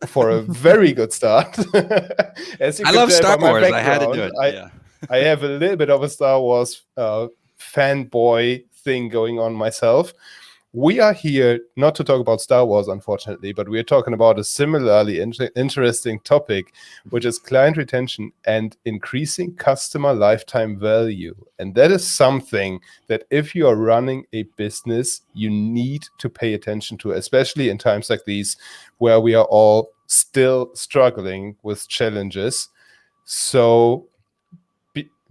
for a very good start. As you I can love tell Star by my Wars. I had to do background, it. I have a little bit of a Star Wars fanboy thing going on myself. We are here not to talk about Star Wars, unfortunately, but we're talking about a similarly interesting topic, which is client retention and increasing customer lifetime value. And that is something that if you are running a business, you need to pay attention to, especially in times like these, where we are all still struggling with challenges. So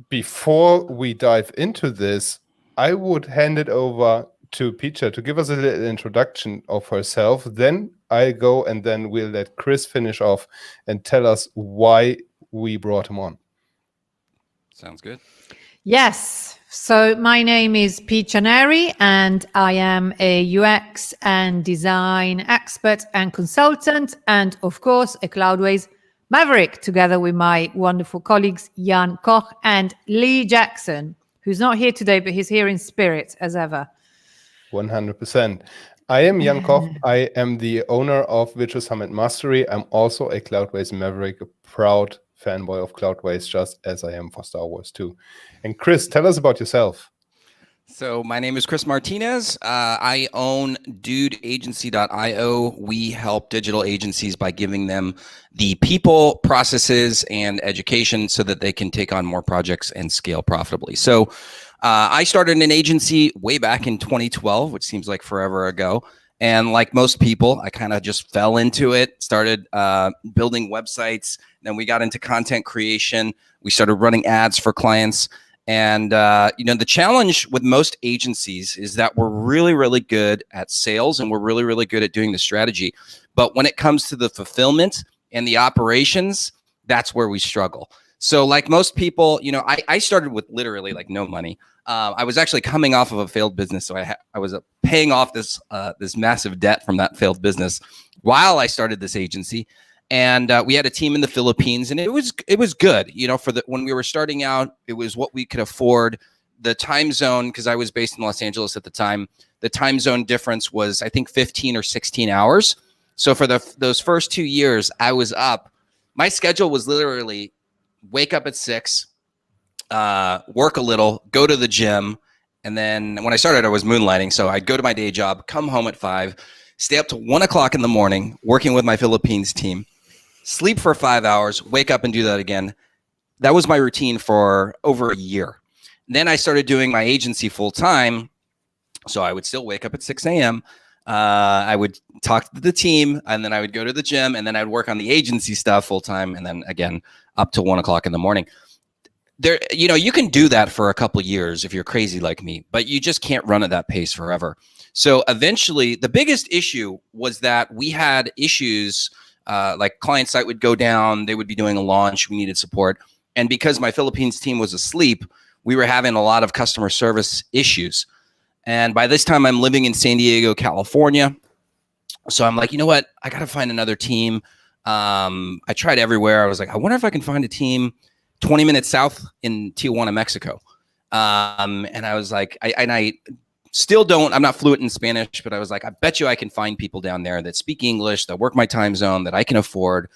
before we dive into this, I would hand it over to Picha to give us a little introduction of herself. Then I'll go, and then we'll let Chris finish off and tell us why we brought him on. Sounds good. Yes. So my name is Picha Neri, and I am a UX and design expert and consultant, and of course, a Cloudways Maverick, together with my wonderful colleagues, Jan Koch and Lee Jackson, who's not here today, but he's here in spirit as ever. 100%. I am Jan Koch. I am the owner of Virtual Summit Mastery. I'm also a Cloudways Maverick, a proud fanboy of Cloudways, just as I am for Star Wars too. And Chris, tell us about yourself. So my name is Chris Martinez. I own dudeagency.io. We help digital agencies by giving them the people, processes, and education so that they can take on more projects and scale profitably. So I started an agency way back in 2012, which seems like forever ago. And like most people, I kind of just fell into it, started building websites. Then we got into content creation. We started running ads for clients. And, the challenge with most agencies is that we're really, really good at sales and we're really, really good at doing the strategy. But when it comes to the fulfillment and the operations, that's where we struggle. So like most people, I started with literally like no money. I was actually coming off of a failed business. So I was paying off this massive debt from that failed business while I started this agency. And we had a team in the Philippines, and it was good. When we were starting out, it was what we could afford. The time zone, because I was based in Los Angeles at the time, the time zone difference was, I think, 15 or 16 hours. So for those first 2 years, I was up. My schedule was literally wake up at 6, work a little, go to the gym. And then when I started, I was moonlighting. So I'd go to my day job, come home at 5, stay up to 1 o'clock in the morning, working with my Philippines team, sleep for 5 hours, wake up and do that again. That was my routine for over a year. Then I started doing my agency full time. So I would still wake up at 6 a.m. I would talk to the team, and then I would go to the gym, and then I'd work on the agency stuff full time. And then again, up to 1 o'clock in the morning. You can do that for a couple of years if you're crazy like me, but you just can't run at that pace forever. So eventually the biggest issue was that we had issues, like client site would go down, they would be doing a launch, we needed support. And because my Philippines team was asleep, we were having a lot of customer service issues. And by this time I'm living in San Diego, California. So I'm like, you know what? I got to find another team. I tried everywhere. I was like, I wonder if I can find a team 20 minutes south in Tijuana, Mexico. And I was like, I still don't, I'm not fluent in Spanish, but I was like, I bet you I can find people down there that speak English, that work my time zone, that I can afford.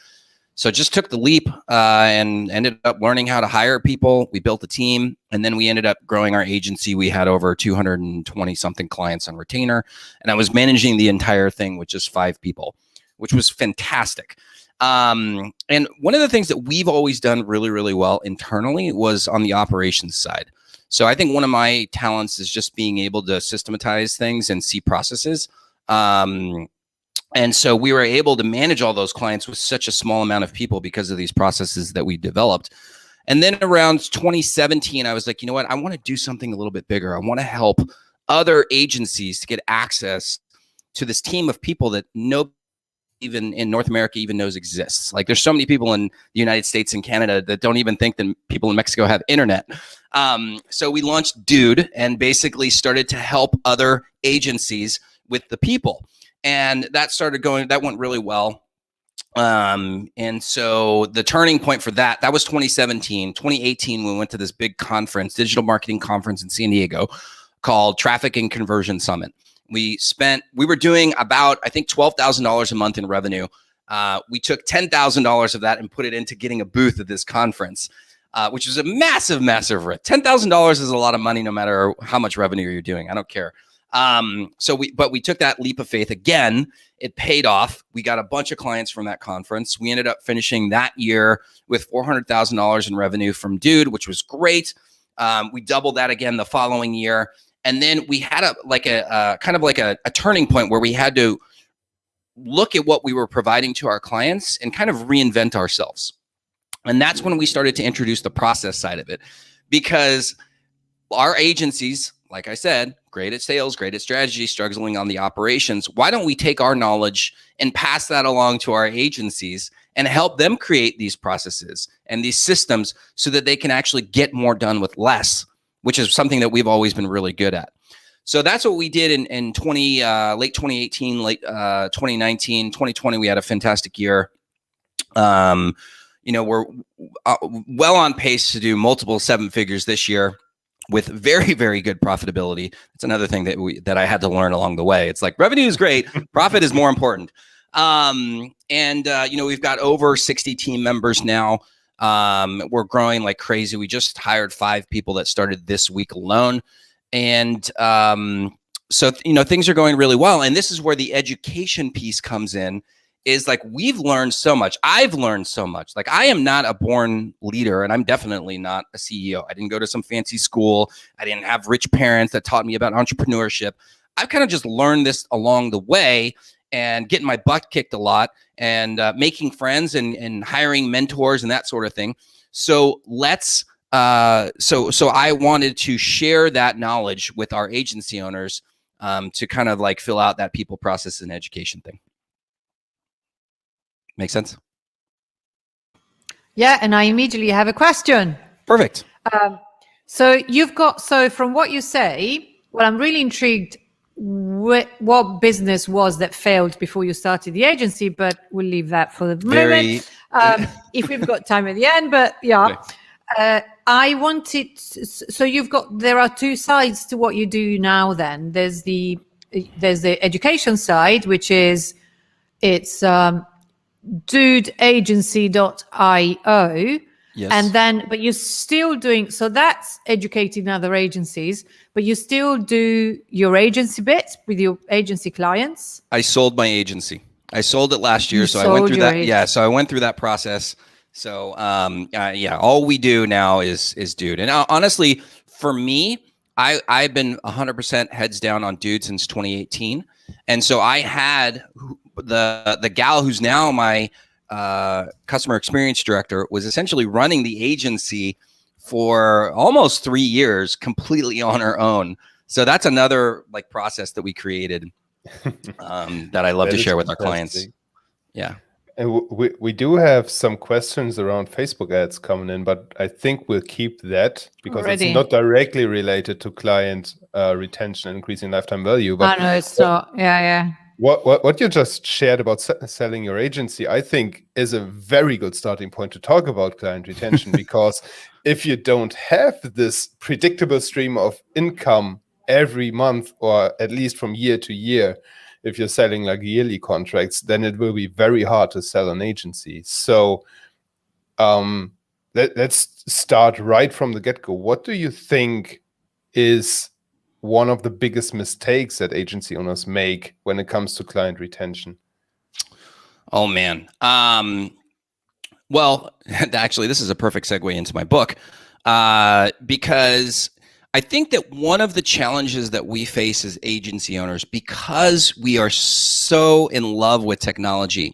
So just took the leap and ended up learning how to hire people. We built a team, and then we ended up growing our agency. We had over 220 something clients on retainer, and I was managing the entire thing with just 5 people, which was fantastic. And one of the things that we've always done really, really well internally was on the operations side. So I think one of my talents is just being able to systematize things and see processes. And so we were able to manage all those clients with such a small amount of people because of these processes that we developed. And then around 2017, I was like, you know what? I want to do something a little bit bigger. I want to help other agencies to get access to this team of people that nobody even in North America even knows exists. Like there's so many people in the United States and Canada that don't even think that people in Mexico have internet. So we launched Dude and basically started to help other agencies with the people. And that went really well. And so the turning point for that was 2017. 2018, we went to this big conference, digital marketing conference in San Diego called Traffic and Conversion Summit. We were doing about, I think, $12,000 a month in revenue. We took $10,000 of that and put it into getting a booth at this conference, which was a massive, massive risk. $10,000 is a lot of money, no matter how much revenue you're doing. I don't care. But we took that leap of faith again. It paid off. We got a bunch of clients from that conference. We ended up finishing that year with $400,000 in revenue from Dude, which was great. We doubled that again the following year. And then we had a turning point where we had to look at what we were providing to our clients and kind of reinvent ourselves. And that's when we started to introduce the process side of it, because our agencies, like I said, great at sales, great at strategy, struggling on the operations. Why don't we take our knowledge and pass that along to our agencies and help them create these processes and these systems so that they can actually get more done with less, which is something that we've always been really good at. So that's what we did in late 2018, late 2019, 2020. We had a fantastic year. We're well on pace to do multiple seven figures this year with very, very good profitability. That's another thing that I had to learn along the way. It's like revenue is great, profit is more important. We've got over 60 team members now. We're growing like crazy. We just hired 5 people that started this week alone. And things are going really well. And this is where the education piece comes in, is like, we've learned so much. I've learned so much. Like, I am not a born leader, and I'm definitely not a CEO. I didn't go to some fancy school. I didn't have rich parents that taught me about entrepreneurship. I've kind of just learned this along the way and getting my butt kicked a lot and making friends and hiring mentors and that sort of thing. So so I wanted to share that knowledge with our agency owners to kind of like fill out that people, process, and education thing. Make sense? Yeah, and I immediately have a question. Perfect. So from what you say, well, I'm really intrigued what business was that failed before you started the agency, but we'll leave that for the moment. If we've got time at the end, but yeah. I wanted, so there are 2 sides to what you do now then. There's the education side, which is, it's dudeagency.io. Yes. And then, but you're still doing, so that's educating other agencies, but you still do your agency bit with your agency clients. I sold my agency. I sold it last year. So I went through that. Yeah. So I went through that process. So, all we do now is Dude. And honestly, for me, I've been 100% heads down on Dude since 2018. And so I had the gal who's now my customer experience director was essentially running the agency for almost 3 years completely on her own. So that's another like process that we created that I love to share with our clients. Yeah. And we do have some questions around Facebook ads coming in, but I think we'll keep that because it's not directly related to client retention and increasing lifetime value. But I know it's not. Yeah. What you just shared about selling your agency, I think, is a very good starting point to talk about client retention, because if you don't have this predictable stream of income every month, or at least from year to year, if you're selling like yearly contracts, then it will be very hard to sell an agency. So let's start right from the get-go. What do you think is one of the biggest mistakes that agency owners make when it comes to client retention? Oh, man. Well, actually, this is a perfect segue into my book, because I think that one of the challenges that we face as agency owners, because we are so in love with technology,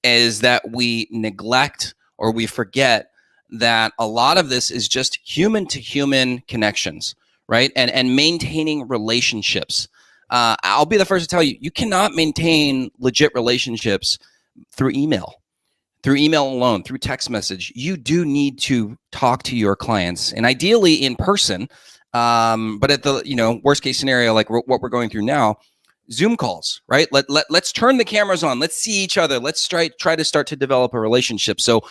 is that we neglect or we forget that a lot of this is just human to human connections, right? And maintaining relationships. I'll be the first to tell you, you cannot maintain legit relationships through email alone, through text message. You do need to talk to your clients, and ideally in person. But at the worst case scenario, like what we're going through now, Zoom calls, right? Let's turn the cameras on. Let's see each other. Let's try to start to develop a relationship. So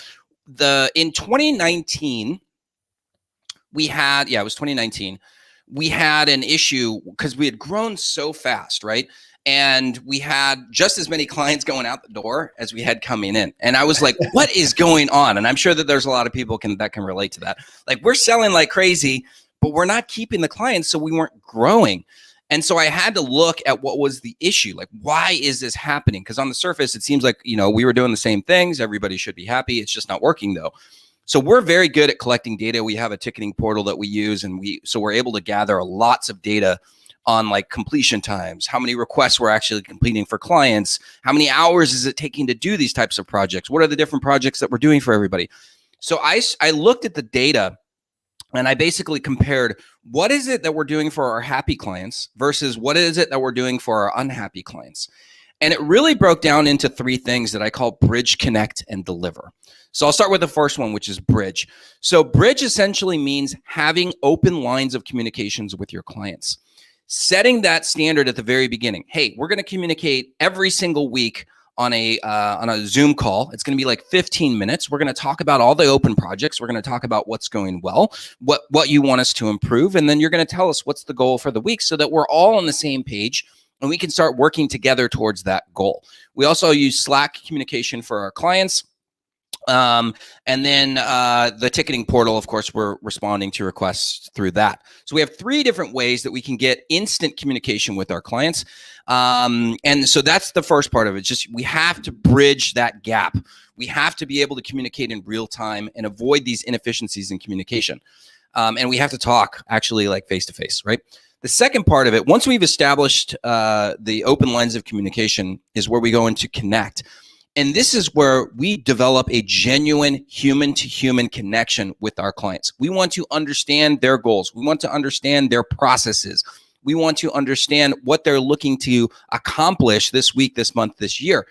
in 2019, it was 2019. We had an issue because we had grown so fast, right? And we had just as many clients going out the door as we had coming in. And I was like, what is going on? And I'm sure that there's a lot of people that can relate to that. Like, we're selling like crazy, but we're not keeping the clients, so we weren't growing. And so I had to look at what was the issue. Like, why is this happening? Because on the surface, it seems like, we were doing the same things. Everybody should be happy. It's just not working though. So we're very good at collecting data. We have a ticketing portal that we use, and we're able to gather lots of data on like completion times, how many requests we're actually completing for clients, how many hours is it taking to do these types of projects, what are the different projects that we're doing for everybody. So I looked at the data, and I basically compared what is it that we're doing for our happy clients versus what is it that we're doing for our unhappy clients. And it really broke down into 3 things that I call bridge, connect, and deliver. So I'll start with the first one, which is bridge. So bridge essentially means having open lines of communications with your clients. Setting that standard at the very beginning. Hey, we're going to communicate every single week on a Zoom call. It's going to be like 15 minutes. We're going to talk about all the open projects. We're going to talk about what's going well, what you want us to improve, and then you're going to tell us what's the goal for the week so that we're all on the same page and we can start working together towards that goal. We also use Slack communication for our clients. And then the ticketing portal, of course, we're responding to requests through that. So we have 3 different ways that we can get instant communication with our clients. And so that's the first part of it. Just we have to bridge that gap. We have to be able to communicate in real time and avoid these inefficiencies in communication. And we have to talk actually like face to face, right? The second part of it, once we've established the open lines of communication, is where we go into connect. And this is where we develop a genuine human-to-human connection with our clients. We want to understand their goals. We want to understand their processes. We want to understand what they're looking to accomplish this week, this month, this year.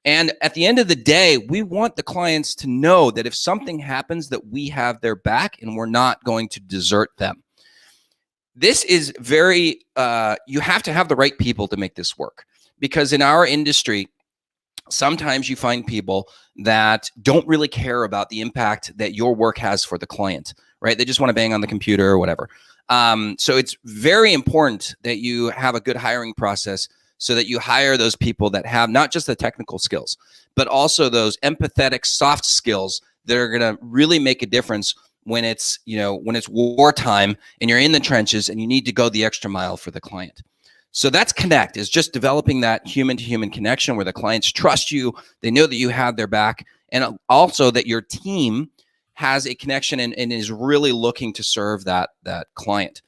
And at the end of the day, we want the clients to know that if something happens, that we have their back and we're not going to desert them. This is very, you have to have the right people to make this work. Because in our industry, sometimes you find people that don't really care about the impact that your work has for the client, right? They just want to bang on the computer or whatever. So it's very important that you have a good hiring process so that you hire those people that have not just the technical skills, but also those empathetic soft skills that are going to really make a difference when it's, when it's wartime and you're in the trenches and you need to go the extra mile for the client. So that's connect, is just developing that human-to-human connection where the clients trust you, they know that you have their back, and also that your team has a connection and is really looking to serve that client.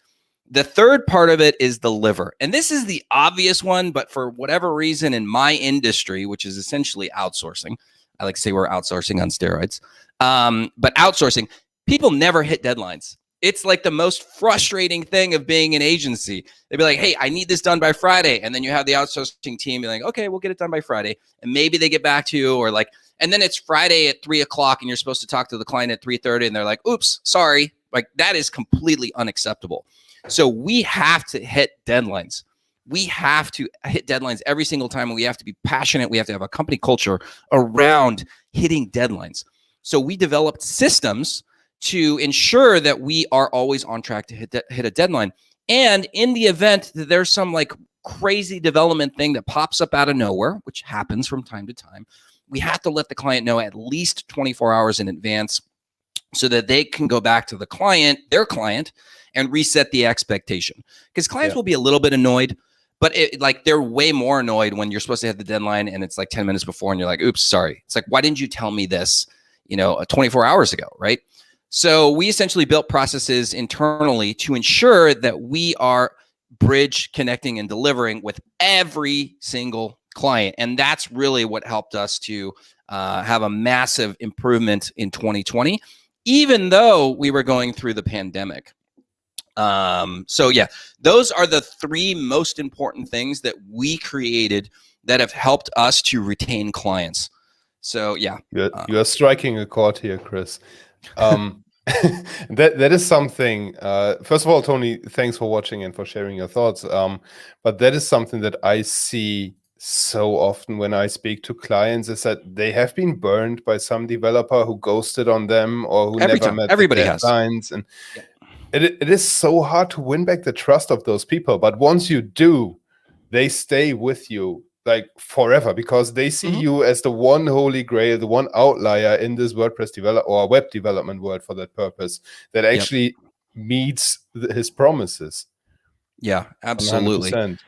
The third part of it is deliver. And this is the obvious one, but for whatever reason in my industry, which is essentially outsourcing, I like to say we're outsourcing on steroids, but outsourcing, people never hit deadlines. It's like the most frustrating thing of being an agency. They'd be like, hey, I need this done by Friday. And then you have the outsourcing team be like, okay, we'll get it done by Friday. And maybe they get back to you, or like, and then it's Friday at 3:00 and you're supposed to talk to the client at 3:30 and they're like, oops, sorry. Like, that is completely unacceptable. So we have to hit deadlines. We have to hit deadlines every single time, and we have to be passionate. We have to have a company culture around hitting deadlines. So we developed systems to ensure that we are always on track to hit a deadline. And in the event that there's some like crazy development thing that pops up out of nowhere, which happens from time to time, we have to let the client know at least 24 hours in advance so that they can go back to their client, and reset the expectation. Because clients will be a little bit annoyed, but they're way more annoyed when you're supposed to hit the deadline and it's like 10 minutes before and you're like, oops, sorry. It's like, why didn't you tell me this, 24 hours ago, right? So we essentially built processes internally to ensure that we are bridge connecting and delivering with every single client. And that's really what helped us to have a massive improvement in 2020, even though we were going through the pandemic. So yeah, those are the 3 most important things that we created that have helped us to retain clients. So yeah. You are striking a chord here, Chris. That is something, first of all, Tony, thanks for watching and for sharing your thoughts. But that is something that I see so often when I speak to clients, is that they have been burned by some developer who ghosted on them, or who never met everybody the deadlines. And it is so hard to win back the trust of those people. But once you do, they stay with you like forever, because they see you as the one holy grail, the one outlier in this WordPress develop or web development world for that purpose, that actually meets his promises. Yeah, absolutely. 100%.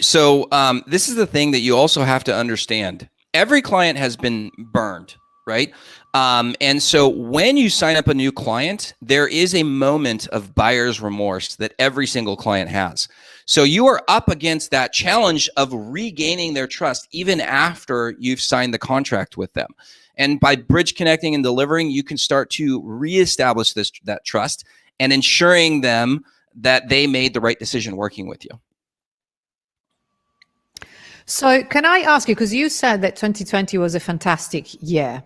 So this is the thing that you also have to understand. Every client has been burned, right? And so when you sign up a new client, there is a moment of buyer's remorse that every single client has. So you are up against that challenge of regaining their trust even after you've signed the contract with them. And by bridge connecting and delivering, you can start to reestablish that trust and ensuring them that they made the right decision working with you. So can I ask you, because you said that 2020 was a fantastic year.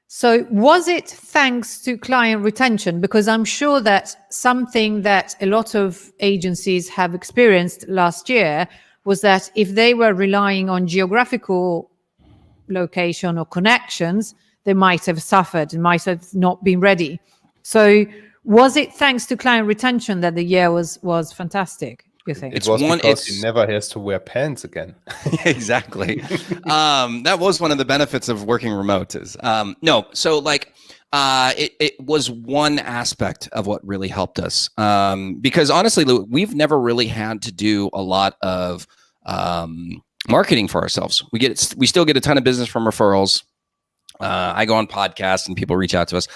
So was it thanks to client retention? Because I'm sure that something that a lot of agencies have experienced last year was that if they were relying on geographical location or connections, they might have suffered and might have not been ready. So was it thanks to client retention that the year was fantastic, you think? It was because he never has to wear pants again. Exactly. That was one of the benefits of working remote is no. So like it was one aspect of what really helped us, because honestly, we've never really had to do a lot of marketing for ourselves. We still get a ton of business from referrals. I go on podcasts and people reach out to us.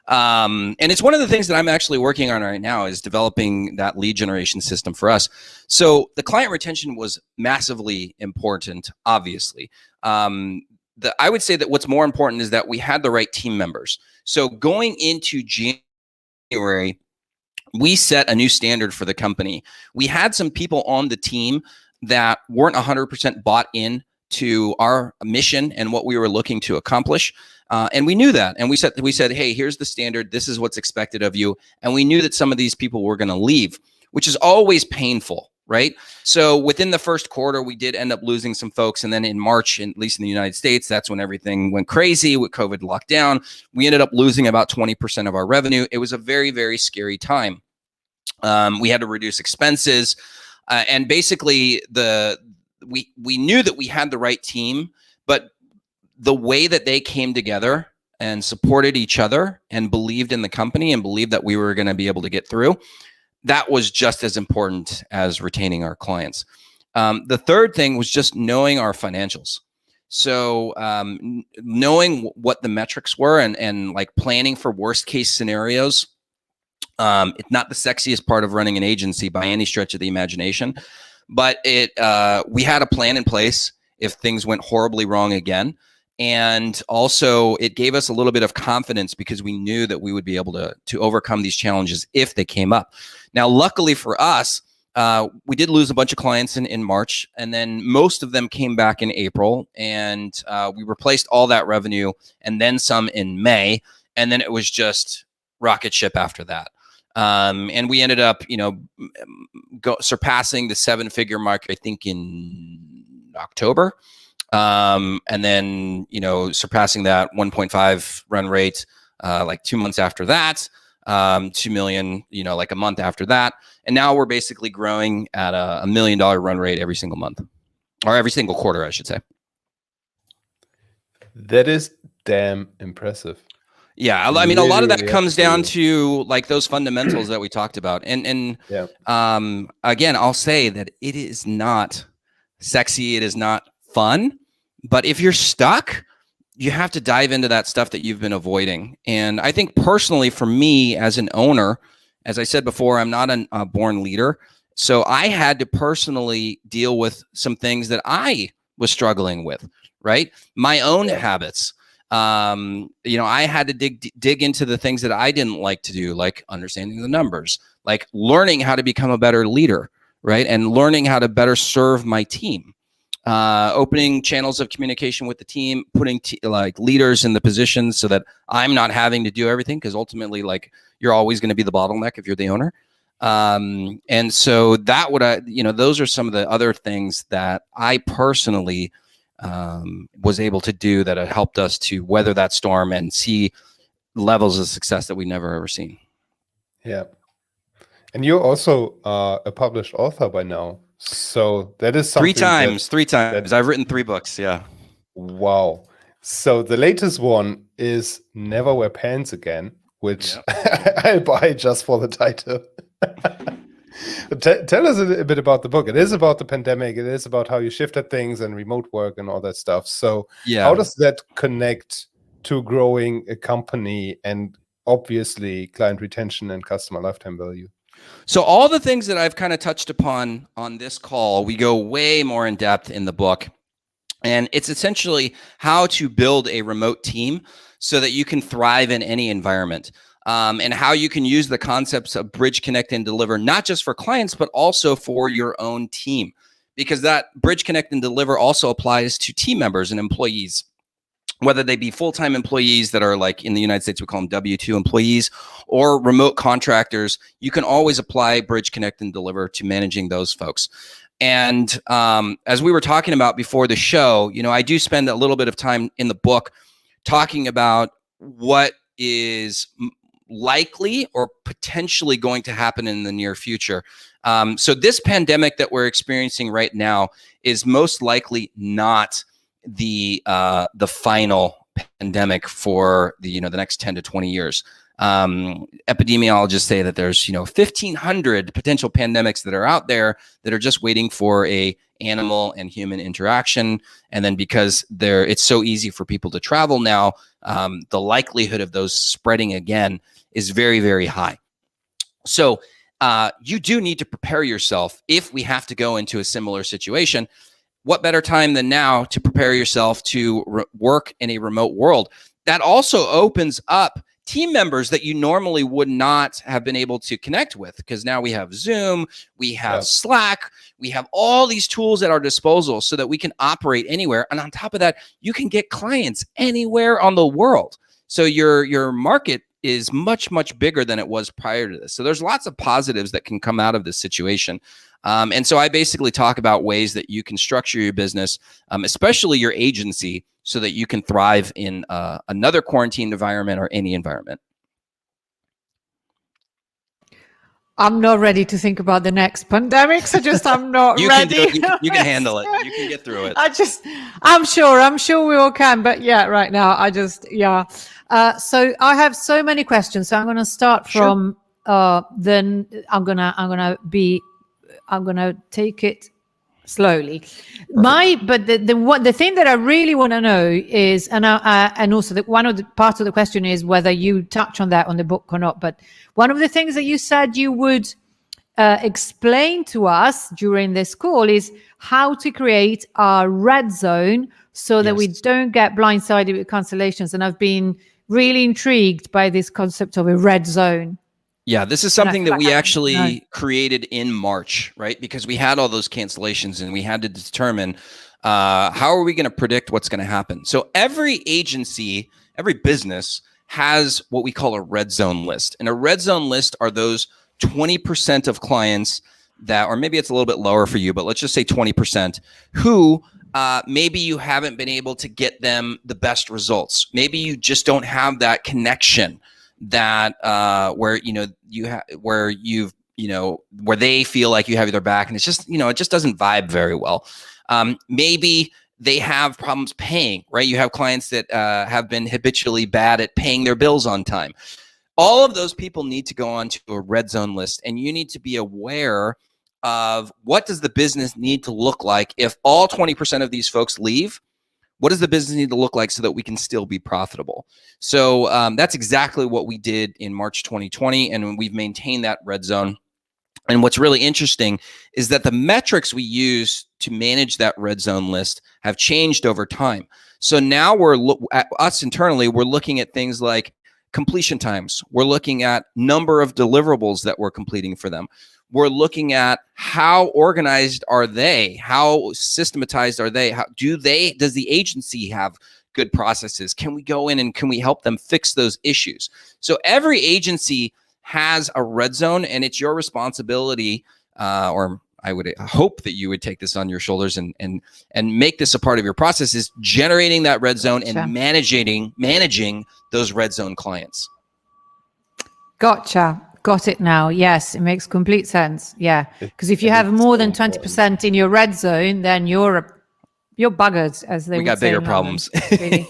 And it's one of the things that I'm actually working on right now is developing that lead generation system for us. So the client retention was massively important, obviously. I would say that what's more important is that we had the right team members. So going into January, we set a new standard for the company. We had some people on the team that weren't 100% bought in to our mission and what we were looking to accomplish. And we knew that. And we said, hey, here's the standard. This is what's expected of you. And we knew that some of these people were going to leave, which is always painful, right? So within the first quarter, we did end up losing some folks. And then in March, at least in the United States, that's when everything went crazy with COVID lockdown. We ended up losing about 20% of our revenue. It was a very, very scary time. We had to reduce expenses. And basically, we knew that we had the right team, but the way that they came together and supported each other and believed in the company and believed that we were going to be able to get through, that was just as important as retaining our clients. The third thing was just knowing our financials. So knowing what the metrics were and like planning for worst case scenarios. It's not the sexiest part of running an agency by any stretch of the imagination, but we had a plan in place if things went horribly wrong again. And also it gave us a little bit of confidence because we knew that we would be able to overcome these challenges if they came up. Now, luckily for us, we did lose a bunch of clients in March, and then most of them came back in April, and we replaced all that revenue and then some in May. And then it was just rocket ship after that. And we ended up, surpassing the 7-figure mark, I think in October. And then, surpassing that 1.5 run rate, like 2 months after that, 2 million, like a month after that. And now we're basically growing at a $1 million run rate every single month, or every single quarter, I should say. That is damn impressive. Yeah, I mean, a lot of that comes down to like those fundamentals that we talked about. And again, I'll say that it is not sexy. It is not fun. But if you're stuck, you have to dive into that stuff that you've been avoiding. And I think personally for me as an owner, as I said before, I'm not a born leader. So I had to personally deal with some things that I was struggling with, right? My own habits. I had to dig into the things that I didn't like to do, like understanding the numbers, like learning how to become a better leader, right? And learning how to better serve my team, opening channels of communication with the team, putting like leaders in the positions so that I'm not having to do everything. Cause ultimately like you're always going to be the bottleneck if you're the owner. And so that those are some of the other things that I personally was able to do that have helped us to weather that storm and see levels of success that we've never ever seen. Yeah. And you're also a published author by now. So that is something. Three times. I've written 3 books. Yeah. Wow. So the latest one is Never Wear Pants Again, which I'll buy just for the title. Tell us a bit about the book. It is about the pandemic. It is about how you shifted things and remote work and all that stuff. So how does that connect to growing a company and obviously client retention and customer lifetime value? So all the things that I've kind of touched upon on this call, we go way more in depth in the book. And it's essentially how to build a remote team so that you can thrive in any environment. And how you can use the concepts of bridge, connect, and deliver, not just for clients, but also for your own team. Because that bridge, connect, and deliver also applies to team members and employees, whether they be full-time employees that are like in the United States, we call them W-2 employees, or remote contractors. You can always apply bridge, connect, and deliver to managing those folks. And as we were talking about before the show, I do spend a little bit of time in the book talking about what is likely or potentially going to happen in the near future. So this pandemic that we're experiencing right now is most likely not the final pandemic for the next 10 to 20 years. Epidemiologists say that there's 1,500 potential pandemics that are out there that are just waiting for a animal and human interaction. And then because it's so easy for people to travel now, the likelihood of those spreading again is very, very high. So you do need to prepare yourself if we have to go into a similar situation. What better time than now to prepare yourself to work in a remote world? That also opens up team members that you normally would not have been able to connect with, because now we have Zoom, we have Slack, we have all these tools at our disposal so that we can operate anywhere. And on top of that, you can get clients anywhere on the world. So your market is much, much bigger than it was prior to this. So there's lots of positives that can come out of this situation. And so I basically talk about ways that you can structure your business, especially your agency, so that you can thrive in another quarantine environment or any environment. I'm not ready to think about the next pandemic. So I'm not ready. You can handle it. You can get through it. I'm sure we all can. But right now, so I have so many questions. So I'm going to start from, then I'm going to take it slowly. But the thing that I really want to know is, and also one of the parts of the question is whether you touch on that on the book or not. But one of the things that you said you would explain to us during this call is how to create a red zone so that we don't get blindsided with cancellations. And I've been really intrigued by this concept of a red zone. Yeah, this is something that we actually created in March, right? Because we had all those cancellations and we had to determine how are we going to predict what's going to happen. So every agency, every business has what we call a red zone list. And a red zone list are those 20% of clients that, or maybe it's a little bit lower for you, but let's just say 20%, who maybe you haven't been able to get them the best results. Maybe you just don't have that connection that where they feel like you have their back, and it's just it just doesn't vibe very well. Maybe they have problems paying, right? You have clients that have been habitually bad at paying their bills on time. All of those people need to go onto a red zone list, and you need to be aware of what does the business need to look like if all 20% of these folks leave. What does the business need to look like so that we can still be profitable? So that's exactly what we did in March 2020, and we've maintained that red zone. And what's really interesting is that the metrics we use to manage that red zone list have changed over time. So now us internally, we're looking at things like completion times. We're looking at number of deliverables that we're completing for them. We're looking at how organized are they? How systematized are they? Does the agency have good processes? Can we go in and can we help them fix those issues? So every agency has a red zone, and it's your responsibility, or I would hope that you would take this on your shoulders and make this a part of your process, is generating that red zone and managing those red zone clients. Gotcha. got it now. Yes, it makes complete sense. Yeah, because if you have more than 20% in your red zone, then you're buggered, as they We would got say bigger in London, problems. really.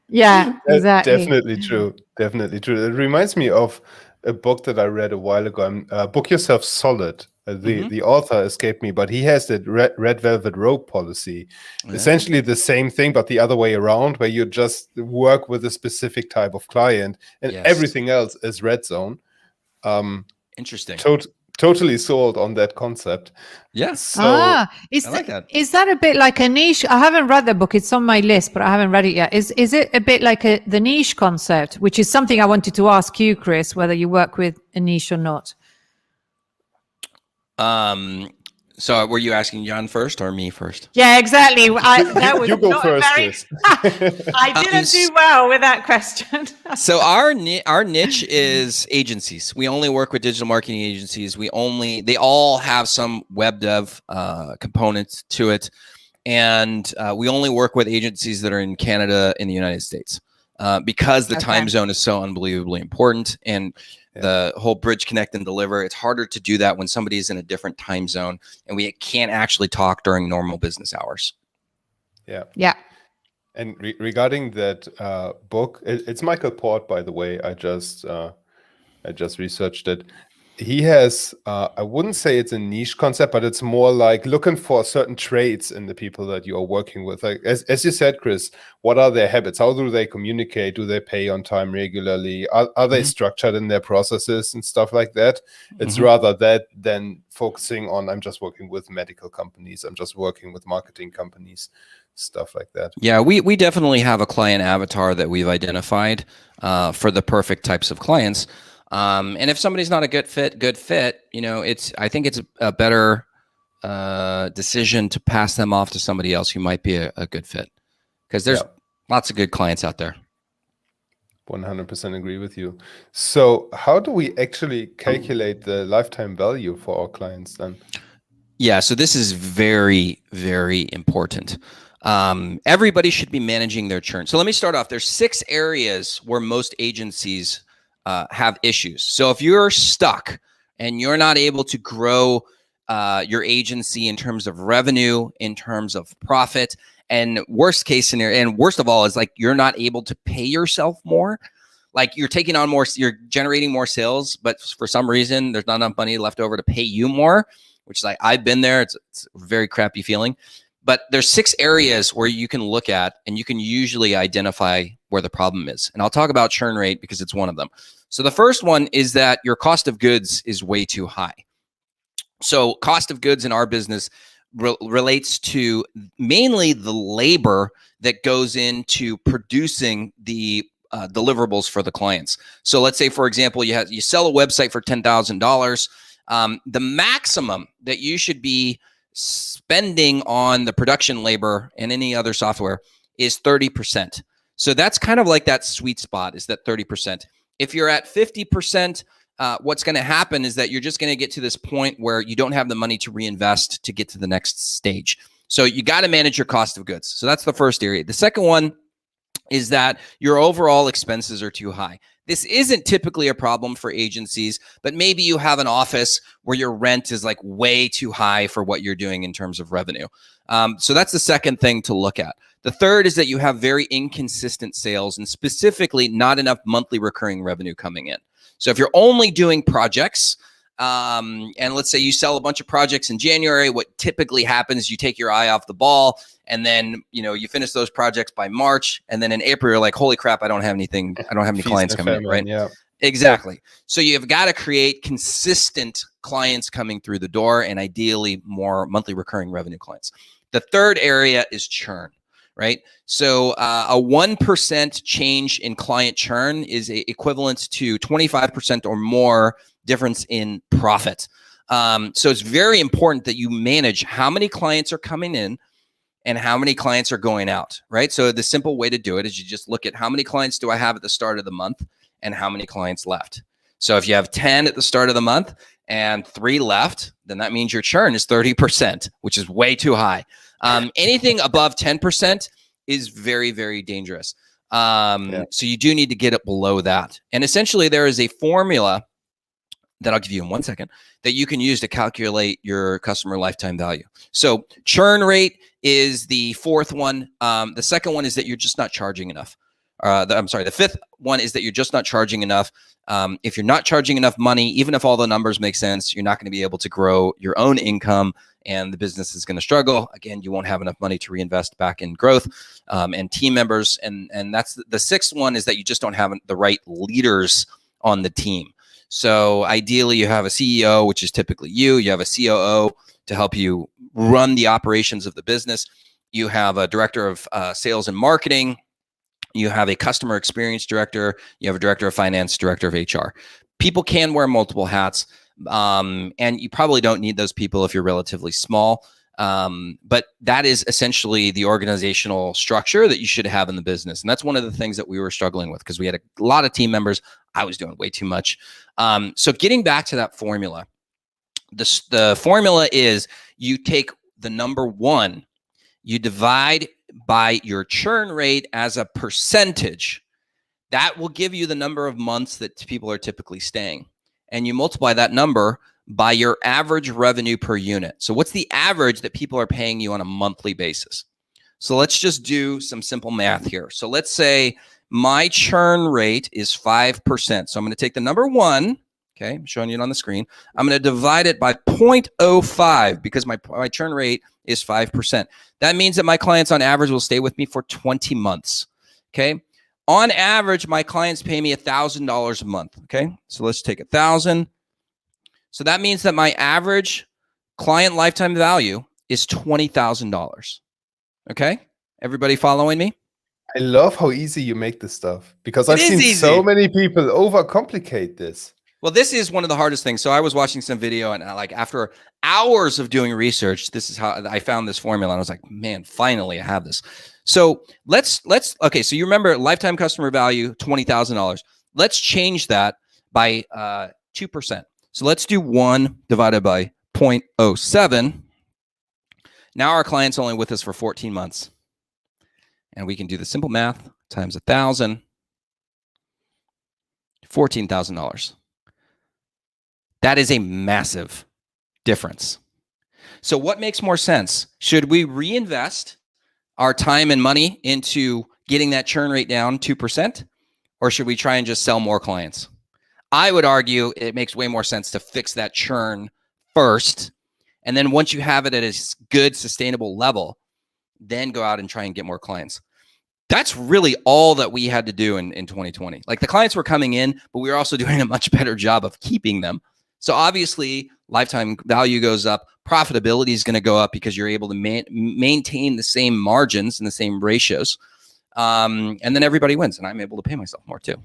Yeah, exactly. Definitely true. Definitely true. It reminds me of a book that I read a while ago. Book Yourself Solid. The author escaped me, but he has that red velvet rope policy. Essentially the same thing, but the other way around, where you just work with a specific type of client, and everything else is red zone. Interesting. Totally sold on that concept. Yeah. So I like that. Is that a bit like a niche? I haven't read the book. It's on my list, but I haven't read it yet. Is it a bit like the niche concept, which is something I wanted to ask you, Chris, whether you work with a niche or not? So were you asking John first or me first? Yeah, exactly. That was you go not first, very, Chris. I didn't do well with that question. So our niche is agencies. We only work with digital marketing agencies. They all have some web dev components to it. And we only work with agencies that are in Canada and the United States because the time zone is so unbelievably important. And the whole bridge, connect, and deliver, it's harder to do that when somebody's in a different time zone and we can't actually talk during normal business hours. Yeah. And regarding that book, it's Michael Port, by the way. I just researched it. He has, I wouldn't say it's a niche concept, but it's more like looking for certain traits in the people that you are working with. Like, as you said, Chris, what are their habits? How do they communicate? Do they pay on time regularly? Are they structured in their processes and stuff like that? It's rather that than focusing on, I'm just working with medical companies. I'm just working with marketing companies, stuff like that. Yeah, we definitely have a client avatar that we've identified for the perfect types of clients. And if somebody's not a good fit, I think it's a better decision to pass them off to somebody else who might be a good fit, because there's lots of good clients out there. 100% agree with you. So how do we actually calculate the lifetime value for our clients then? Yeah, so this is very, very important. Everybody should be managing their churn. So let me start off. There's 6 areas where most agencies have issues. So if you're stuck and you're not able to grow your agency in terms of revenue, in terms of profit, and worst case scenario, and worst of all is like you're not able to pay yourself more, like you're taking on more, you're generating more sales, but for some reason there's not enough money left over to pay you more, which is like, I've been there. It's a very crappy feeling. But there's 6 areas where you can look at and you can usually identify where the problem is. And I'll talk about churn rate because it's one of them. So the first one is that your cost of goods is way too high. So cost of goods in our business relates to mainly the labor that goes into producing the deliverables for the clients. So let's say, for example, you sell a website for $10,000. The maximum that you should be spending on the production labor and any other software is 30%. So that's kind of like that sweet spot, is that 30%. If you're at 50%, what's going to happen is that you're just going to get to this point where you don't have the money to reinvest to get to the next stage. So you got to manage your cost of goods. So that's the first area. The second one is that your overall expenses are too high. This isn't typically a problem for agencies, but maybe you have an office where your rent is like way too high for what you're doing in terms of revenue. So that's the second thing to look at. The third is that you have very inconsistent sales and specifically not enough monthly recurring revenue coming in. So if you're only doing projects, and let's say you sell a bunch of projects in January, what typically happens, you take your eye off the ball, and then you finish those projects by March, and then in April you're like, holy crap, I don't have anything, I don't have any clients coming in, right? Yeah, exactly. So you've got to create consistent clients coming through the door, and ideally more monthly recurring revenue clients. The third area is churn. Right. So a 1% change in client churn is equivalent to 25% or more difference in profit. So it's very important that you manage how many clients are coming in and how many clients are going out. Right. So the simple way to do it is you just look at how many clients do I have at the start of the month and how many clients left. So if you have 10 at the start of the month and 3 left, then that means your churn is 30%, which is way too high. Anything above 10% is very, very dangerous. So you do need to get it below that. And essentially there is a formula that I'll give you in 1 second that you can use to calculate your customer lifetime value. So churn rate is the fourth one. The second one is that you're just not charging enough. The fifth one is that you're just not charging enough. If you're not charging enough money, even if all the numbers make sense, you're not going to be able to grow your own income and the business is going to struggle. Again, you won't have enough money to reinvest back in growth and team members. And that's the sixth one, is that you just don't have the right leaders on the team. So ideally you have a CEO, which is typically you have a COO to help you run the operations of the business. You have a director of sales and marketing. You have a customer experience director. You have a director of finance, director of HR. People can wear multiple hats, and you probably don't need those people if you're relatively small. But that is essentially the organizational structure that you should have in the business. And that's one of the things that we were struggling with, because we had a lot of team members. I was doing way too much. So getting back to that formula, the formula is you take the number one, you divide by your churn rate as a percentage. That will give you the number of months that people are typically staying. And you multiply that number by your average revenue per unit. So what's the average that people are paying you on a monthly basis? So let's just do some simple math here. So let's say my churn rate is 5%. So I'm going to take the number one. Okay, I'm showing you it on the screen. I'm going to divide it by 0.05 because my churn rate is 5%. That means that my clients on average will stay with me for 20 months. Okay. On average, my clients pay me $1,000 a month. Okay. So let's take 1,000. So that means that my average client lifetime value is $20,000. Okay. Everybody following me? I love how easy you make this stuff, because I've seen so many people overcomplicate this. Well, this is one of the hardest things. So I was watching some video, and after hours of doing research, this is how I found this formula. And I was like, man, finally I have this. So okay. So you remember lifetime customer value, $20,000. Let's change that by 2%. So let's do 1 divided by 0.07. Now our client's only with us for 14 months. And we can do the simple math times 1,000, $14,000. That is a massive difference. So what makes more sense? Should we reinvest our time and money into getting that churn rate down 2%? Or should we try and just sell more clients? I would argue it makes way more sense to fix that churn first. And then once you have it at a good, sustainable level, then go out and try and get more clients. That's really all that we had to do in 2020. Like, the clients were coming in, but we were also doing a much better job of keeping them. So obviously lifetime value goes up, profitability is going to go up because you're able to maintain the same margins and the same ratios. And then everybody wins, and I'm able to pay myself more too.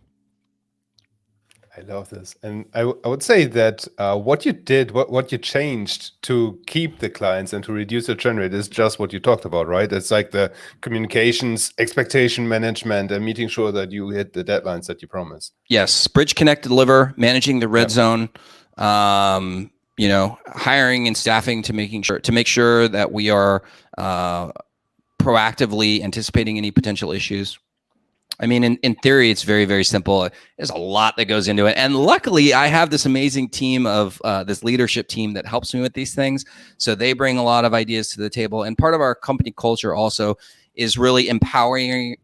I love this. And I would say that what you did, what you changed to keep the clients and to reduce the churn rate is just what you talked about, right? It's like the communications, expectation management, and making sure that you hit the deadlines that you promised. Yes. Bridge, connect, deliver, managing the red zone, hiring and staffing to make sure that we are proactively anticipating any potential issues. I mean, in theory, it's very, very simple. There's a lot that goes into it. And luckily, I have this amazing team of this leadership team that helps me with these things. So they bring a lot of ideas to the table. And part of our company culture also is really empowering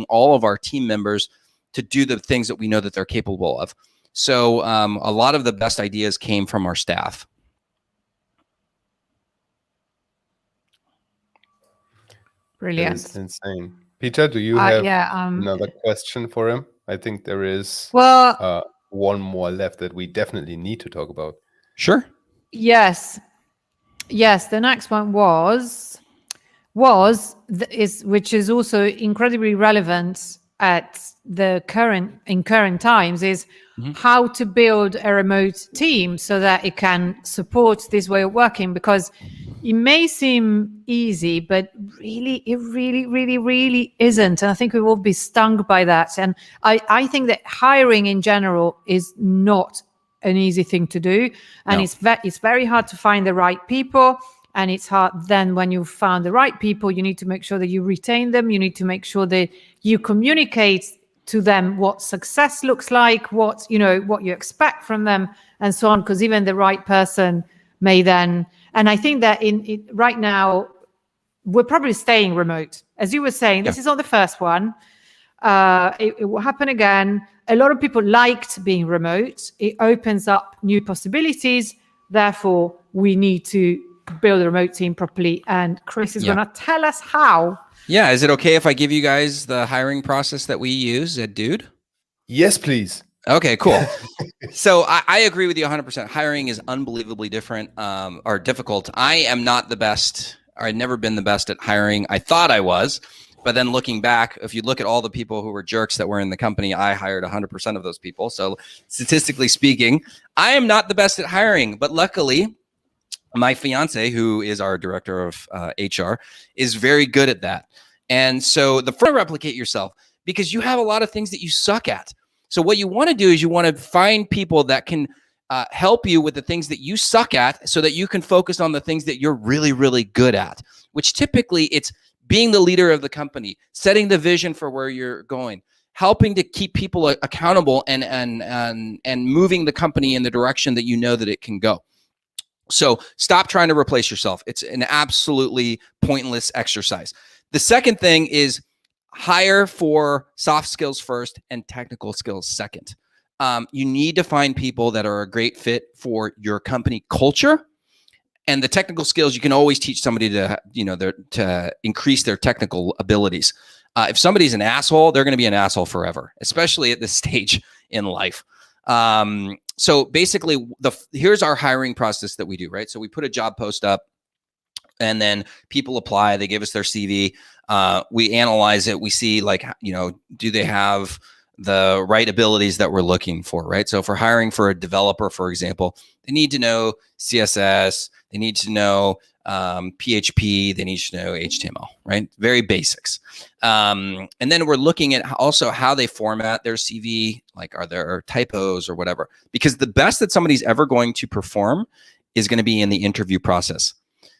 all of our team members to do the things that we know that they're capable of. So a lot of the best ideas came from our staff. Brilliant. That is insane. Peter, do you have another question for him? I think there is one more left that we definitely need to talk about. Sure. Yes. The next one which is also incredibly relevant at in current times, is how to build a remote team so that it can support this way of working, because it may seem easy, but it really isn't. And I think we will be stung by that. And I think that hiring in general is not an easy thing to do. And it's very hard to find the right people. And it's hard then when you've found the right people, you need to make sure that you retain them. You need to make sure that you communicate to them what success looks like, what you expect from them, and so on. Because even the right person may then, and I think that in right now, we're probably staying remote. As you were saying, this is not the first one. It will happen again. A lot of people liked being remote. It opens up new possibilities. Therefore, we need to build a remote team properly. And Chris is going to tell us how. Yeah. Is it okay if I give you guys the hiring process that we use at Dude? Yes, please. Okay, cool. So I agree with you 100%. Hiring is unbelievably different or difficult. I am not the best, or I've never been the best at hiring. I thought I was, but then looking back, if you look at all the people who were jerks that were in the company, I hired 100% of those people. So statistically speaking, I am not the best at hiring, but luckily my fiance, who is our director of HR, is very good at that. And so the first, replicate yourself, because you have a lot of things that you suck at. So what you want to do is you want to find people that can help you with the things that you suck at, so that you can focus on the things that you're really, really good at, which typically it's being the leader of the company, setting the vision for where you're going, helping to keep people accountable, and moving the company in the direction that you know that it can go. So stop trying to replace yourself. It's an absolutely pointless exercise. The second thing is hire for soft skills first and technical skills second. You need to find people that are a great fit for your company culture, and the technical skills you can always teach somebody to, to increase their technical abilities. If somebody's an asshole, they're going to be an asshole forever, especially at this stage in life. So basically, here's our hiring process that we do, right? So we put a job post up, and then people apply. They give us their CV. We analyze it. We see, do they have the right abilities that we're looking for, right? So if we're hiring for a developer, for example, they need to know CSS. They need to know PHP. They need to know HTML, right? Very basics. And then we're looking at also how they format their CV, like are there typos or whatever, because the best that somebody's ever going to perform is going to be in the interview process.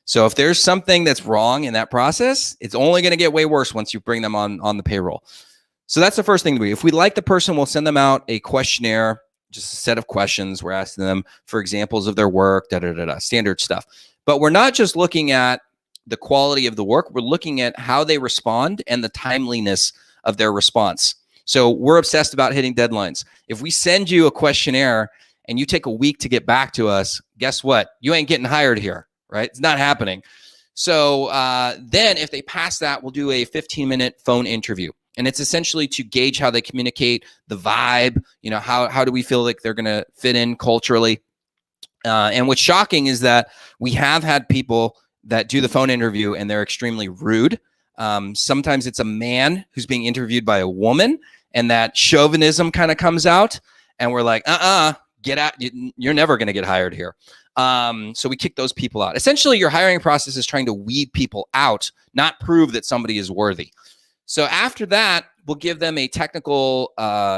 So if there's something that's wrong in that process, it's only going to get way worse once you bring them on the payroll. So that's the first thing we do. If we like the person, we'll send them out a questionnaire, just a set of questions. We're asking them for examples of their work, standard stuff. But we're not just looking at the quality of the work. We're looking at how they respond and the timeliness of their response. So we're obsessed about hitting deadlines. If we send you a questionnaire and you take a week to get back to us, guess what? You ain't getting hired here, right? It's not happening. So then if they pass that, we'll do a 15-minute phone interview. And it's essentially to gauge how they communicate, the vibe, how do we feel like they're going to fit in culturally. And what's shocking is that we have had people that do the phone interview and they're extremely rude. Sometimes it's a man who's being interviewed by a woman, and that chauvinism kind of comes out, and we're like, get out. You're never going to get hired here. So we kick those people out. Essentially, your hiring process is trying to weed people out, not prove that somebody is worthy. So after that, we'll give them a technical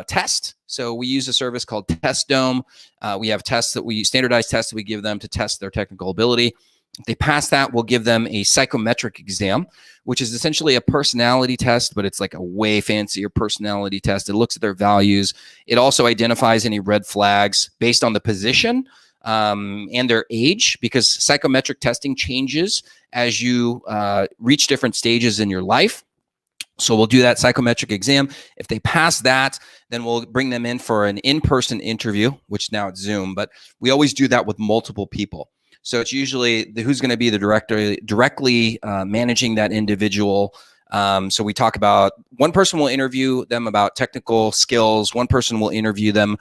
test. So we use a service called Test Dome. We have standardized tests that we give them to test their technical ability. If they pass that, we'll give them a psychometric exam, which is essentially a personality test, but it's like a way fancier personality test. It looks at their values. It also identifies any red flags based on the position and their age, because psychometric testing changes as you reach different stages in your life. So we'll do that psychometric exam. If they pass that, then we'll bring them in for an in-person interview, which now it's Zoom, but we always do that with multiple people. So it's usually who's going to be the directly managing that individual. So we talk about, one person will interview them about technical skills. One person will interview them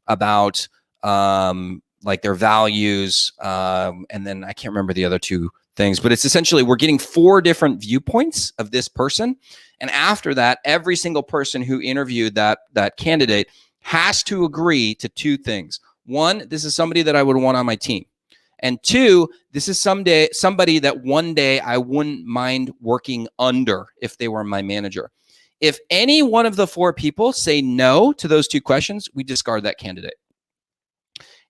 about like their values. And then I can't remember the other two things, but it's essentially we're getting 4 different viewpoints of this person. And after that, every single person who interviewed that candidate has to agree to 2 things. 1, this is somebody that I would want on my team. And 2, this is somebody that one day I wouldn't mind working under if they were my manager. If any one of the 4 people say no to those 2 questions, we discard that candidate.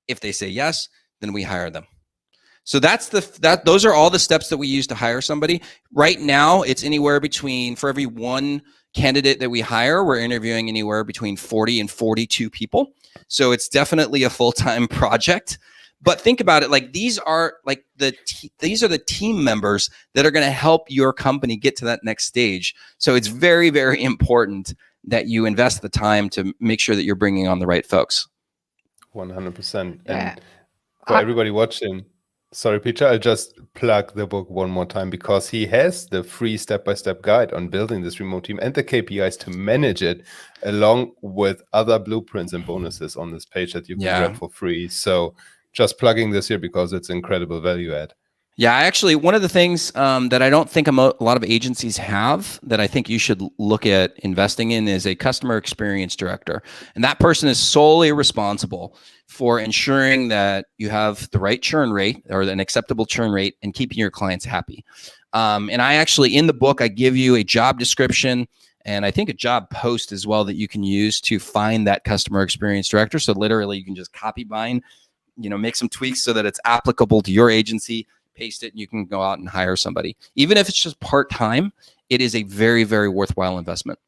If they say yes, then we hire them. So those are all the steps that we use to hire somebody. Right now, it's anywhere between, for every one candidate that we hire, we're interviewing anywhere between 40 and 42 people. So it's definitely a full-time project. But think about it, like these are the team members that are going to help your company get to that next stage. So it's very, very important that you invest the time to make sure that you're bringing on the right folks. 100%. Yeah. And for everybody watching, sorry, Peter, I'll just plug the book one more time because he has the free step-by-step guide on building this remote team and the KPIs to manage it, along with other blueprints and bonuses on this page that you can grab for free. So just plugging this here because it's incredible value add. Yeah, actually, one of the things that I don't think a lot of agencies have that I think you should look at investing in is a customer experience director. And that person is solely responsible for ensuring that you have the right churn rate or an acceptable churn rate and keeping your clients happy. And I actually, in the book, I give you a job description and I think a job post as well that you can use to find that customer experience director. So literally you can just copy mine, make some tweaks so that it's applicable to your agency, paste it, and you can go out and hire somebody. Even if it's just part-time, it is a very, very worthwhile investment.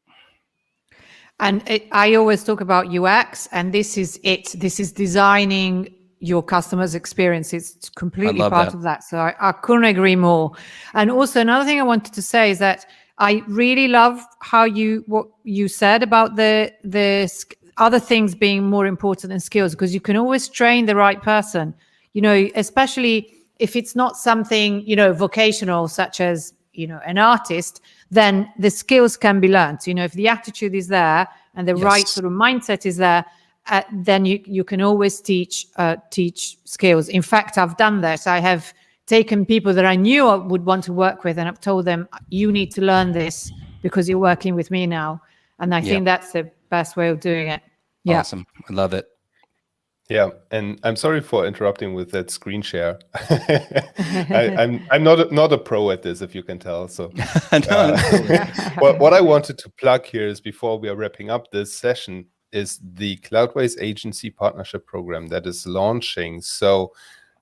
And I always talk about UX, and this is it. This is designing your customer's experience. It's completely part of that. So I couldn't agree more. And also another thing I wanted to say is that I really love what you said about the other things being more important than skills, because you can always train the right person, especially if it's not something, vocational, such as, an artist, then the skills can be learned. If the attitude is there and the right sort of mindset is there, then you can always teach skills. In fact, I've done that. I have taken people that I knew I would want to work with and I've told them, you need to learn this because you're working with me now. And I think that's the best way of doing it. Yeah. Awesome. I love it. Yeah, and I'm sorry for interrupting with that screen share. I'm not a pro at this, if you can tell. So, what I wanted to plug here is, before we are wrapping up this session, is the Cloudways Agency Partnership Program that is launching. So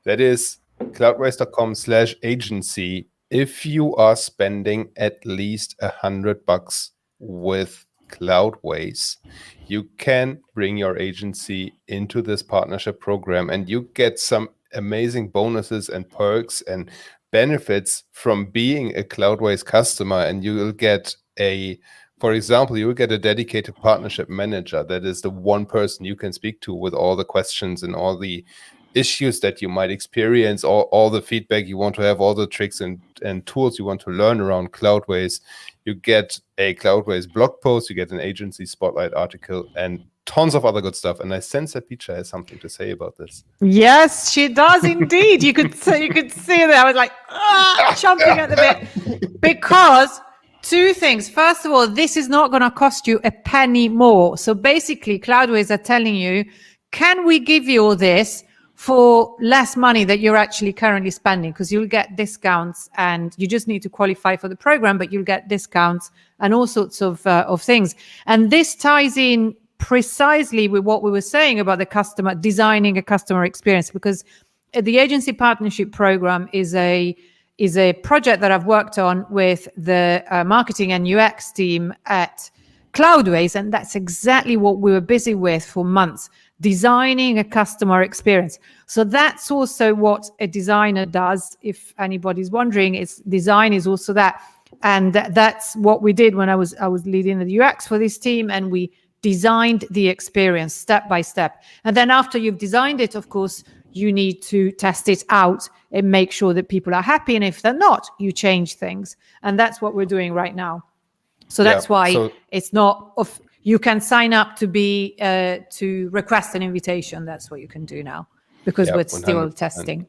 that is cloudways.com/agency. If you are spending at least $100 with Cloudways, you can bring your agency into this partnership program and you get some amazing bonuses and perks and benefits from being a Cloudways customer. And you will get for example, you will get a dedicated partnership manager. That is the one person you can speak to with all the questions and all the issues that you might experience, all the feedback you want to have, all the tricks and tools you want to learn around Cloudways. You get a Cloudways blog post, you get an agency spotlight article, and tons of other good stuff. And I sense that Picha has something to say about this. Yes, she does indeed. You could see that. I was like, chomping at the bit. Because two things. First of all, this is not going to cost you a penny more. So basically, Cloudways are telling you, can we give you all this for less money that you're actually currently spending? Because you'll get discounts and you just need to qualify for the program, but you'll get discounts and all sorts of things. And this ties in precisely with what we were saying about the customer, designing a customer experience, because the agency partnership program is a project that I've worked on with the marketing and UX team at Cloudways. And that's exactly what we were busy with for months, designing a customer experience. So that's also what a designer does. If anybody's wondering, design is also that. And that's what we did when I was leading the UX for this team, and we designed the experience step by step. And then after you've designed it, of course, you need to test it out and make sure that people are happy. And if they're not, you change things. And that's what we're doing right now. So that's why it's not you can sign up to request an invitation. That's what you can do now, because we're still testing.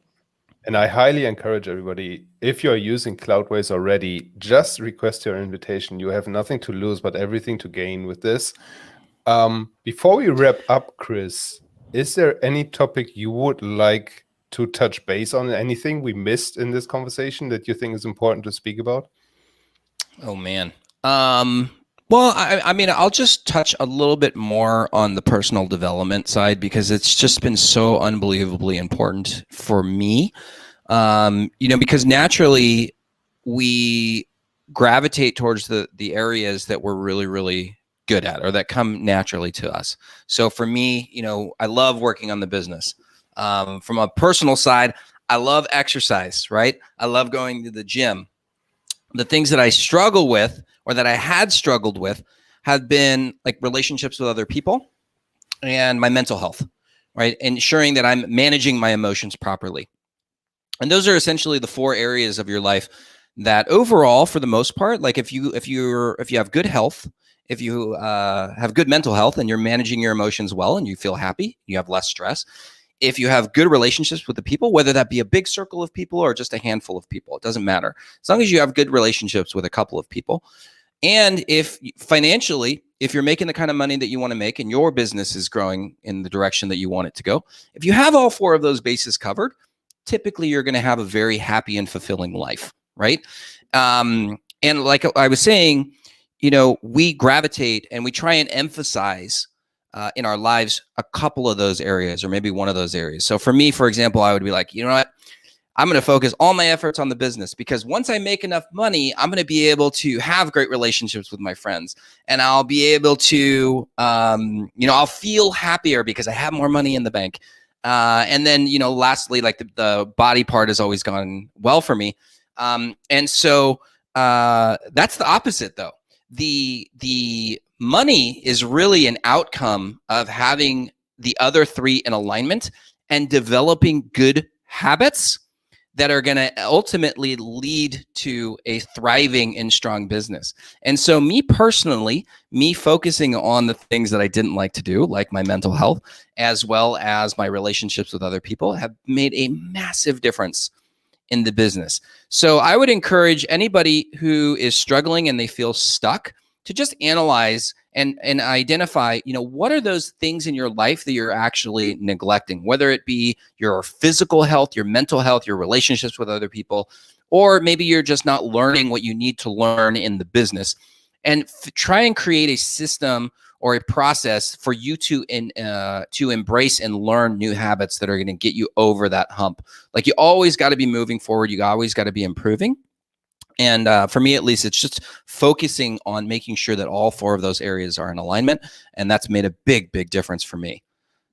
And I highly encourage everybody, if you're using Cloudways already, just request your invitation. You have nothing to lose, but everything to gain with this. Before we wrap up, Chris, is there any topic you would like to touch base on? Anything we missed in this conversation that you think is important to speak about? Oh, man. Well, I mean, I'll just touch a little bit more on the personal development side, because it's just been so unbelievably important for me. Because naturally we gravitate towards the areas that we're really, really good at or that come naturally to us. So for me, I love working on the business. From a personal side, I love exercise, right? I love going to the gym. The things that I struggle with or that I had struggled with have been like relationships with other people and my mental health, right? Ensuring that I'm managing my emotions properly. And those are essentially the 4 areas of your life that overall, for the most part, like if you have good health, if you have good mental health and you're managing your emotions well and you feel happy, you have less stress. If you have good relationships with the people, whether that be a big circle of people or just a handful of people, it doesn't matter. As long as you have good relationships with a couple of people. And if financially, if you're making the kind of money that you want to make and your business is growing in the direction that you want it to go, if you have all 4 of those bases covered, typically you're going to have a very happy and fulfilling life, right? And like I was saying, we gravitate and we try and emphasize in our lives a couple of those areas or maybe one of those areas. So for me, for example, I would be like, you know what? I'm going to focus all my efforts on the business because once I make enough money, I'm going to be able to have great relationships with my friends and I'll be able to, I'll feel happier because I have more money in the bank. And then, lastly, like the body part has always gone well for me. And so that's the opposite though. The money is really an outcome of having the other 3 in alignment and developing good habits that are going to ultimately lead to a thriving and strong business. And so me personally, me focusing on the things that I didn't like to do, like my mental health, as well as my relationships with other people, have made a massive difference in the business. So I would encourage anybody who is struggling and they feel stuck to just analyze and identify, what are those things in your life that you're actually neglecting, whether it be your physical health, your mental health, your relationships with other people, or maybe you're just not learning what you need to learn in the business, and try and create a system or a process for you to embrace and learn new habits that are going to get you over that hump. Like you always got to be moving forward. You always got to be improving. And for me, at least, it's just focusing on making sure that all 4 of those areas are in alignment. And that's made a big, big difference for me.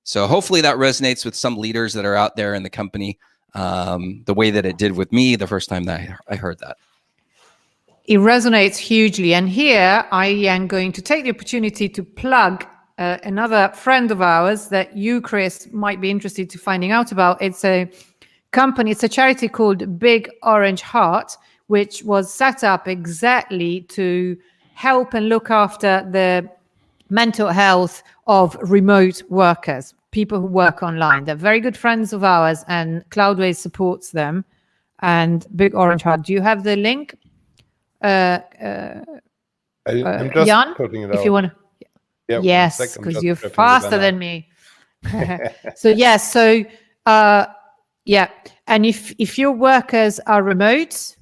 So hopefully that resonates with some leaders that are out there in the company, the way that it did with me the first time that I heard that. It resonates hugely. And here I am going to take the opportunity to plug another friend of ours that you, Chris, might be interested to finding out about. It's a company, it's a charity called Big Orange Heart, which was set up exactly to help and look after the mental health of remote workers, people who work online. They're very good friends of ours, and Cloudways supports them. And Big Orange Heart, do you have the link? I'm just Jan, putting it if out. you want to. Yeah, Yes, because you're faster than me. So yes, yeah, and if your workers are remote,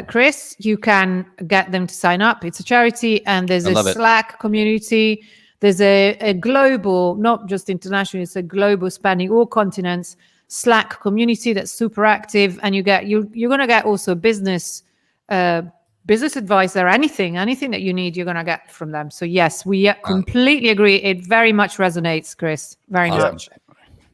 Chris, you can get them to sign up. It's a charity, and there's a Slack community. There's a global, not just international, it's a global spanning all continents Slack community that's super active, and you're going to get also business advice or anything that you need, you're going to get from them. So yes, we completely agree. It very much resonates, Chris. Very much.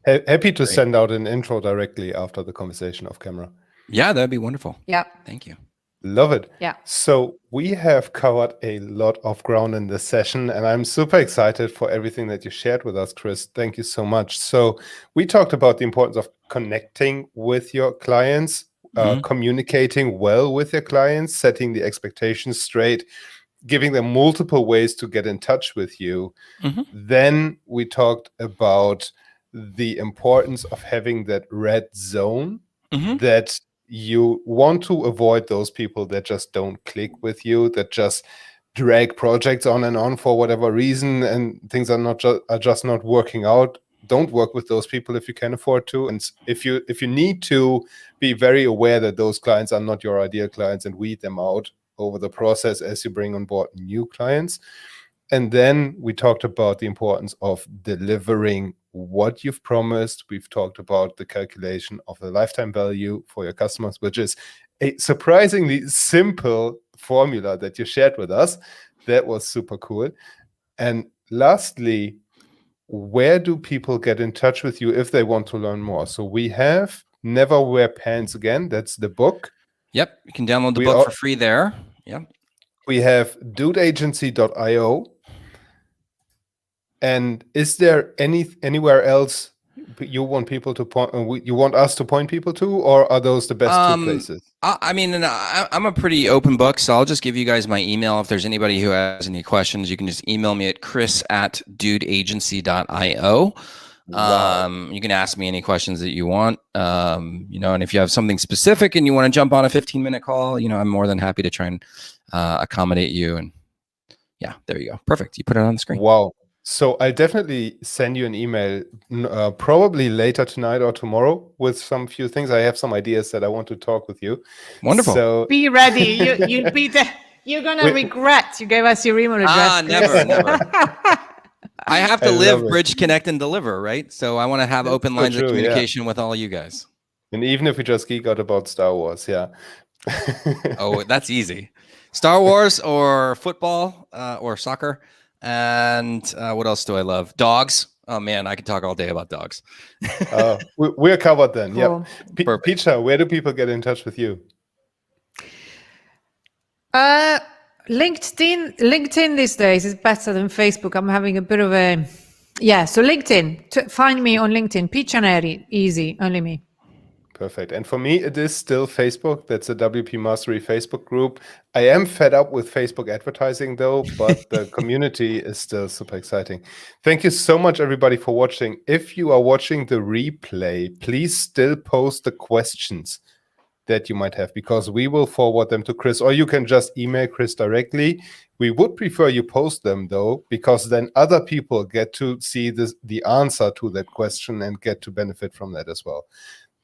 Happy to send out an intro directly after the conversation off camera. Yeah, that'd be wonderful. Yeah. Thank you. Love it. Yeah. So we have covered a lot of ground in this session, and I'm super excited for everything that you shared with us, Chris. Thank you so much. So we talked about the importance of connecting with your clients, communicating well with your clients, setting the expectations straight, giving them multiple ways to get in touch with you. Then we talked about the importance of having that red zone, that you want to avoid those people that just don't click with you, that just drag projects on and on for whatever reason, and things are just not working out. Don't work with those people if you can afford to. And if you need to, be very aware that those clients are not your ideal clients and weed them out over the process as you bring on board new clients. And then we talked about the importance of delivering what you've promised. We've talked about the calculation of the lifetime value for your customers, which is a surprisingly simple formula that you shared with us. That was super cool. And lastly, where do people get in touch with you if they want to learn more? So we have Never Wear Pants Again. That's the book. Yep. You can download the book for free there. Yep. We have dudeagency.io. And is there anywhere else you want people to point? You want us to point people to, or are those the best two places? I mean, I'm a pretty open book, so I'll just give you guys my email. If there's anybody who has any questions, you can just email me at chris@dudeagency.io. Wow. You can ask me any questions that you want. And if you have something specific and you want to jump on a 15-minute call, I'm more than happy to try and accommodate you. And yeah, there you go. Perfect. You put it on the screen. Wow. So I'll definitely send you an email probably later tonight or tomorrow with some few things. I have some ideas that I want to talk with you. Wonderful. So be ready. You'll be there. You're going to regret you gave us your email address. Never. I have to live, bridge, connect, and deliver, right? So I want to have open lines of communication with all you guys. And even if we just geek out about Star Wars, yeah. Oh, that's easy. Star Wars or football or soccer. And what else do I love? Dogs. Oh man, I could talk all day about dogs. We're covered then. Cool. Yeah. Peter, where do people get in touch with you? LinkedIn these days is better than Facebook. I'm having a bit of a so LinkedIn. Find me on LinkedIn. Picaneri, easy, only me. Perfect. And for me, it is still Facebook. That's a WP Mastery Facebook group. I am fed up with Facebook advertising though, but the community is still super exciting. Thank you so much, everybody, for watching. If you are watching the replay, please still post the questions that you might have, because we will forward them to Chris, or you can just email Chris directly. We would prefer you post them though, because then other people get to see the answer to that question and get to benefit from that as well.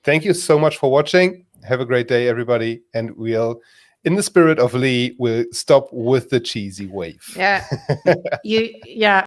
Thank you so much for watching. Have a great day, everybody. And we'll, in the spirit of Lee, we'll stop with the cheesy wave. Yeah.